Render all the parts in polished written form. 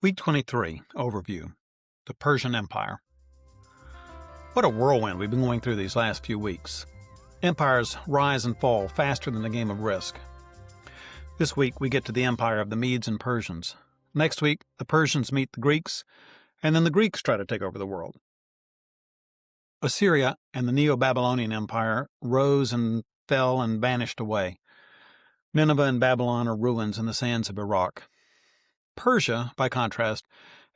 Week 23 Overview The Persian Empire. What a whirlwind we've been going through these last few weeks. Empires rise and fall faster than the game of Risk. This week we get to the empire of the Medes and Persians. Next week, the Persians meet the Greeks, and then the Greeks try to take over the world. Assyria and the Neo-Babylonian Empire rose and fell and vanished away. Nineveh and Babylon are ruins in the sands of Iraq. Persia, by contrast,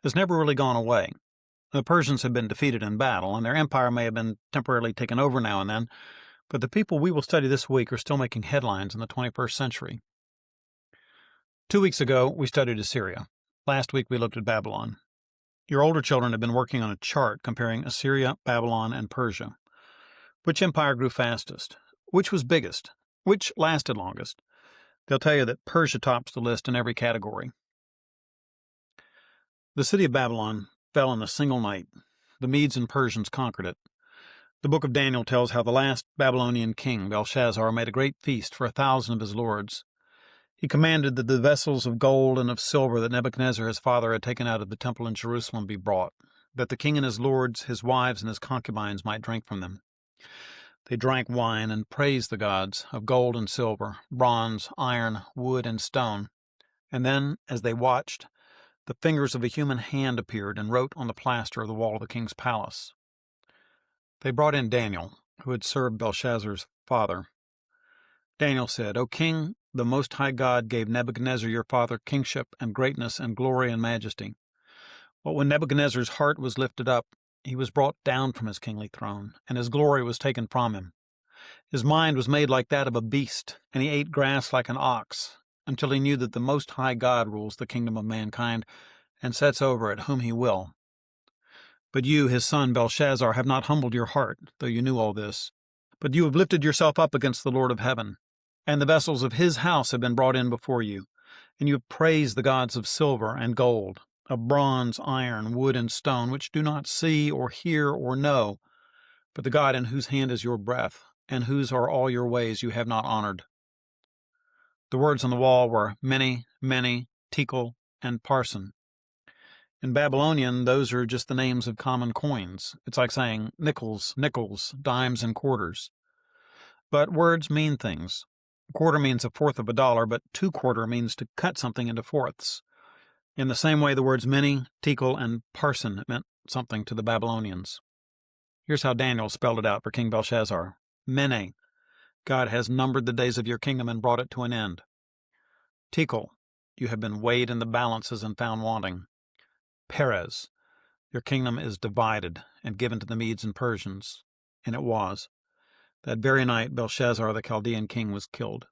has never really gone away. The Persians have been defeated in battle, and their empire may have been temporarily taken over now and then, but the people we will study this week are still making headlines in the 21st century. 2 weeks ago, we studied Assyria. Last week, we looked at Babylon. Your older children have been working on a chart comparing Assyria, Babylon, and Persia. Which empire grew fastest? Which was biggest? Which lasted longest? They'll tell you that Persia tops the list in every category. The city of Babylon fell in a single night. The Medes and Persians conquered it. The book of Daniel tells how the last Babylonian king, Belshazzar, made a great feast for 1,000 of his lords. He commanded that the vessels of gold and of silver that Nebuchadnezzar his father had taken out of the temple in Jerusalem be brought, that the king and his lords, his wives, and his concubines might drink from them. They drank wine and praised the gods of gold and silver, bronze, iron, wood, and stone. And then, as they watched, the fingers of a human hand appeared and wrote on the plaster of the wall of the king's palace. They brought in Daniel, who had served Belshazzar's father. Daniel said, "O king, the Most High God gave Nebuchadnezzar your father kingship and greatness and glory and majesty. But when Nebuchadnezzar's heart was lifted up, he was brought down from his kingly throne, and his glory was taken from him. His mind was made like that of a beast, and he ate grass like an ox, until he knew that the Most High God rules the kingdom of mankind and sets over it whom he will. But you, his son Belshazzar, have not humbled your heart, though you knew all this. But you have lifted yourself up against the Lord of heaven, and the vessels of his house have been brought in before you, and you have praised the gods of silver and gold, of bronze, iron, wood, and stone, which do not see or hear or know, but the God in whose hand is your breath, and whose are all your ways you have not honored." The words on the wall were mene, mene, tekel, and parsin. In Babylonian, those are just the names of common coins. It's like saying nickels, dimes, and quarters. But words mean things. Quarter means a fourth of a dollar, but 2/4 means to cut something into fourths. In the same way, the words mene, tekel, and parsin meant something to the Babylonians. Here's how Daniel spelled it out for King Belshazzar. Mene, God has numbered the days of your kingdom and brought it to an end. Tekel, you have been weighed in the balances and found wanting. Perez, your kingdom is divided and given to the Medes and Persians. And it was. That very night, Belshazzar, the Chaldean king, was killed.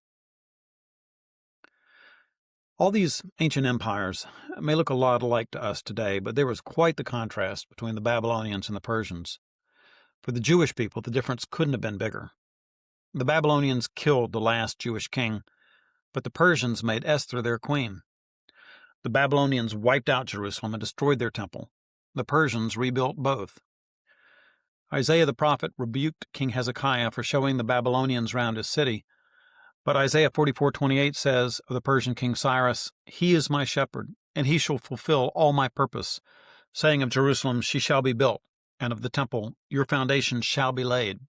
All these ancient empires may look a lot alike to us today, but there was quite the contrast between the Babylonians and the Persians. For the Jewish people, the difference couldn't have been bigger. The Babylonians killed the last Jewish king, but the Persians made Esther their queen. The Babylonians wiped out Jerusalem and destroyed their temple. The Persians rebuilt both. Isaiah the prophet rebuked King Hezekiah for showing the Babylonians round his city, but Isaiah 44:28 says of the Persian king Cyrus, "He is my shepherd, and he shall fulfill all my purpose, saying of Jerusalem, she shall be built, and of the temple, your foundation shall be laid."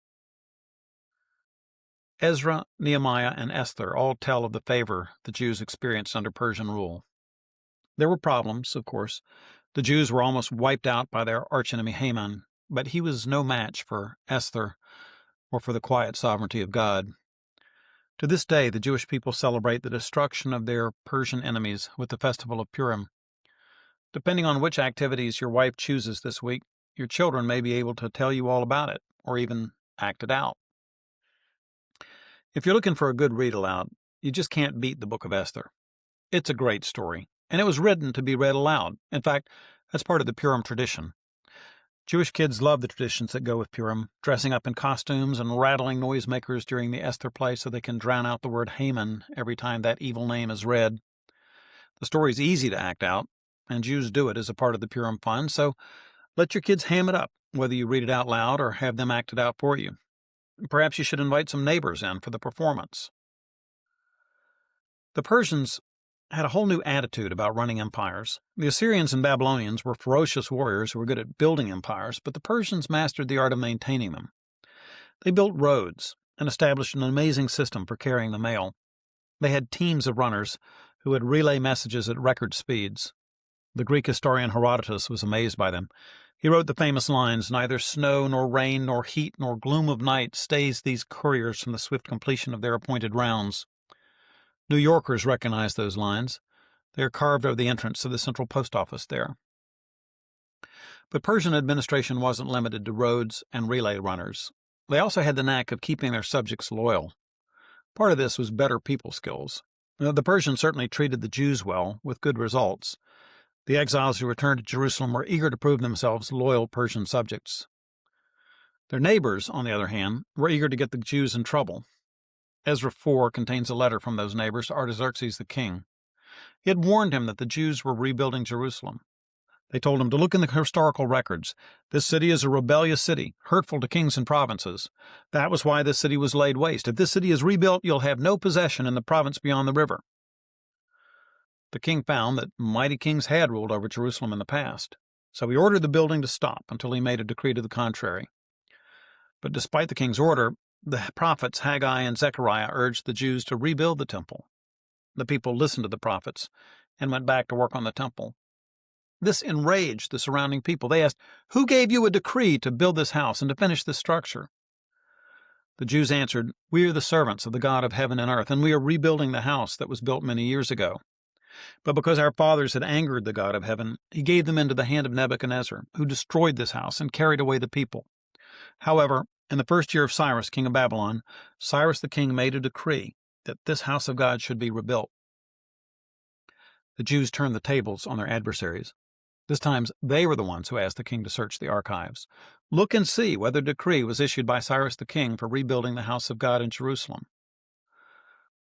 Ezra, Nehemiah, and Esther all tell of the favor the Jews experienced under Persian rule. There were problems, of course. The Jews were almost wiped out by their archenemy Haman, but he was no match for Esther or for the quiet sovereignty of God. To this day, the Jewish people celebrate the destruction of their Persian enemies with the festival of Purim. Depending on which activities your wife chooses this week, your children may be able to tell you all about it, or even act it out. If you're looking for a good read aloud, you just can't beat the Book of Esther. It's a great story, and it was written to be read aloud. In fact, that's part of the Purim tradition. Jewish kids love the traditions that go with Purim, dressing up in costumes and rattling noisemakers during the Esther play so they can drown out the word Haman every time that evil name is read. The story's easy to act out, and Jews do it as a part of the Purim fun, so let your kids ham it up, whether you read it out loud or have them act it out for you. Perhaps you should invite some neighbors in for the performance. The Persians had a whole new attitude about running empires. The Assyrians and Babylonians were ferocious warriors who were good at building empires, but the Persians mastered the art of maintaining them. They built roads and established an amazing system for carrying the mail. They had teams of runners who would relay messages at record speeds. The Greek historian Herodotus was amazed by them. He wrote the famous lines, "Neither snow nor rain nor heat nor gloom of night stays these couriers from the swift completion of their appointed rounds." New Yorkers recognize those lines. They are carved over the entrance to the central post office there. But Persian administration wasn't limited to roads and relay runners. They also had the knack of keeping their subjects loyal. Part of this was better people skills. The Persians certainly treated the Jews well, with good results. The exiles who returned to Jerusalem were eager to prove themselves loyal Persian subjects. Their neighbors, on the other hand, were eager to get the Jews in trouble. Ezra 4 contains a letter from those neighbors to Artaxerxes the king. He had warned him that the Jews were rebuilding Jerusalem. They told him to look in the historical records. This city is a rebellious city, hurtful to kings and provinces. That was why this city was laid waste. If this city is rebuilt, you'll have no possession in the province beyond the river. The king found that mighty kings had ruled over Jerusalem in the past, so he ordered the building to stop until he made a decree to the contrary. But despite the king's order, the prophets Haggai and Zechariah urged the Jews to rebuild the temple. The people listened to the prophets and went back to work on the temple. This enraged the surrounding people. They asked, "Who gave you a decree to build this house and to finish this structure?" The Jews answered, "We are the servants of the God of heaven and earth, and we are rebuilding the house that was built many years ago. But because our fathers had angered the God of heaven, he gave them into the hand of Nebuchadnezzar, who destroyed this house and carried away the people. However, in the first year of Cyrus, king of Babylon, Cyrus the king made a decree that this house of God should be rebuilt." The Jews turned the tables on their adversaries. This time, they were the ones who asked the king to search the archives. Look and see whether a decree was issued by Cyrus the king for rebuilding the house of God in Jerusalem.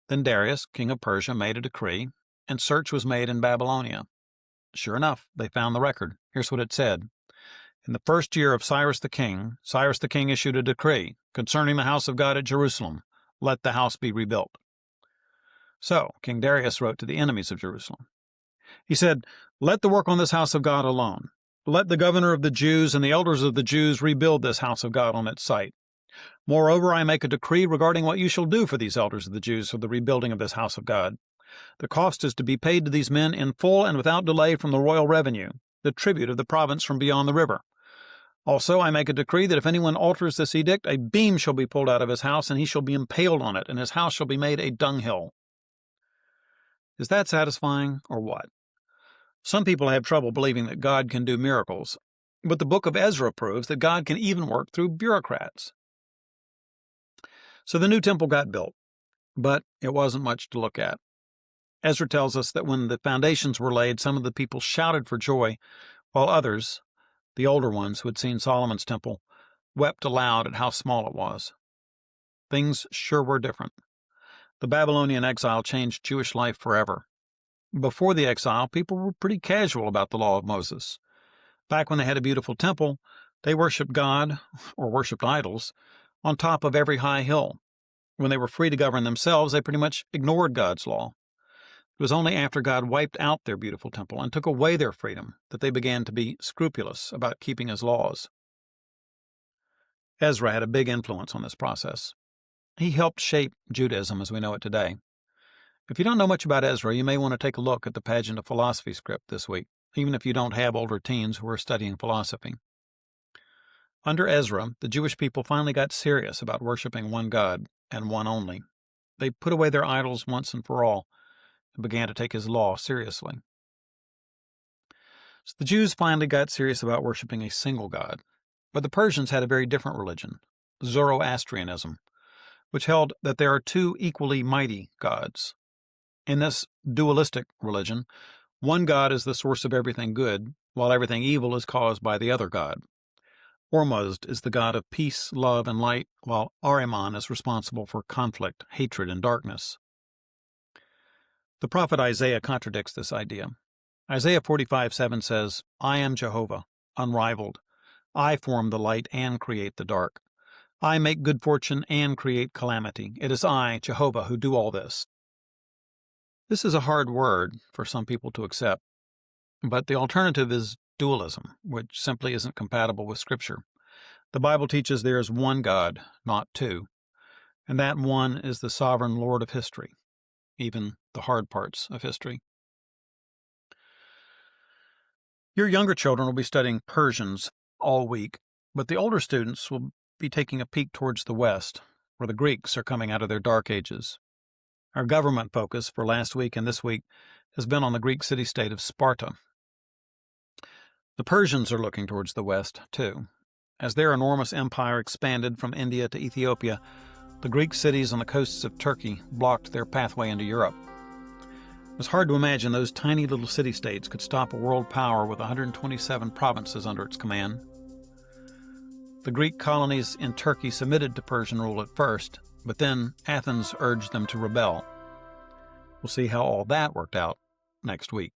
Then Darius, king of Persia, made a decree, and search was made in Babylonia. Sure enough, they found the record. Here's what it said. In the first year of Cyrus the king issued a decree concerning the house of God at Jerusalem. Let the house be rebuilt. So King Darius wrote to the enemies of Jerusalem. He said, "Let the work on this house of God alone. Let the governor of the Jews and the elders of the Jews rebuild this house of God on its site. Moreover, I make a decree regarding what you shall do for these elders of the Jews for the rebuilding of this house of God. The cost is to be paid to these men in full and without delay from the royal revenue, the tribute of the province from beyond the river. Also, I make a decree that if anyone alters this edict, a beam shall be pulled out of his house, and he shall be impaled on it, and his house shall be made a dunghill." Is that satisfying, or what? Some people have trouble believing that God can do miracles, but the book of Ezra proves that God can even work through bureaucrats. So the new temple got built, but it wasn't much to look at. Ezra tells us that when the foundations were laid, some of the people shouted for joy, while others, the older ones who had seen Solomon's temple, wept aloud at how small it was. Things sure were different. The Babylonian exile changed Jewish life forever. Before the exile, people were pretty casual about the law of Moses. Back when they had a beautiful temple, they worshipped God, or worshipped idols, on top of every high hill. When they were free to govern themselves, they pretty much ignored God's law. It was only after God wiped out their beautiful temple and took away their freedom that they began to be scrupulous about keeping his laws. Ezra had a big influence on this process. He helped shape Judaism as we know it today. If you don't know much about Ezra, you may want to take a look at the Pageant of Philosophy script this week, even if you don't have older teens who are studying philosophy. Under Ezra, the Jewish people finally got serious about worshiping one God and one only. They put away their idols once and for all and began to take his law seriously. So the Jews finally got serious about worshiping a single God, but the Persians had a very different religion, Zoroastrianism, which held that there are two equally mighty gods. In this dualistic religion, one God is the source of everything good, while everything evil is caused by the other God. Ormuzd is the god of peace, love, and light, while Ahriman is responsible for conflict, hatred, and darkness. The prophet Isaiah contradicts this idea. Isaiah 45:7 says, "I am Jehovah, unrivaled. I form the light and create the dark. I make good fortune and create calamity. It is I, Jehovah, who do all this." This is a hard word for some people to accept, but the alternative is dualism, which simply isn't compatible with Scripture. The Bible teaches there is one God, not two, and that one is the sovereign Lord of history, even the hard parts of history. Your younger children will be studying Persians all week, but the older students will be taking a peek towards the West, where the Greeks are coming out of their dark ages. Our government focus for last week and this week has been on the Greek city-state of Sparta. The Persians are looking towards the West, too. As their enormous empire expanded from India to Ethiopia, the Greek cities on the coasts of Turkey blocked their pathway into Europe. It was hard to imagine those tiny little city-states could stop a world power with 127 provinces under its command. The Greek colonies in Turkey submitted to Persian rule at first, but then Athens urged them to rebel. We'll see how all that worked out next week.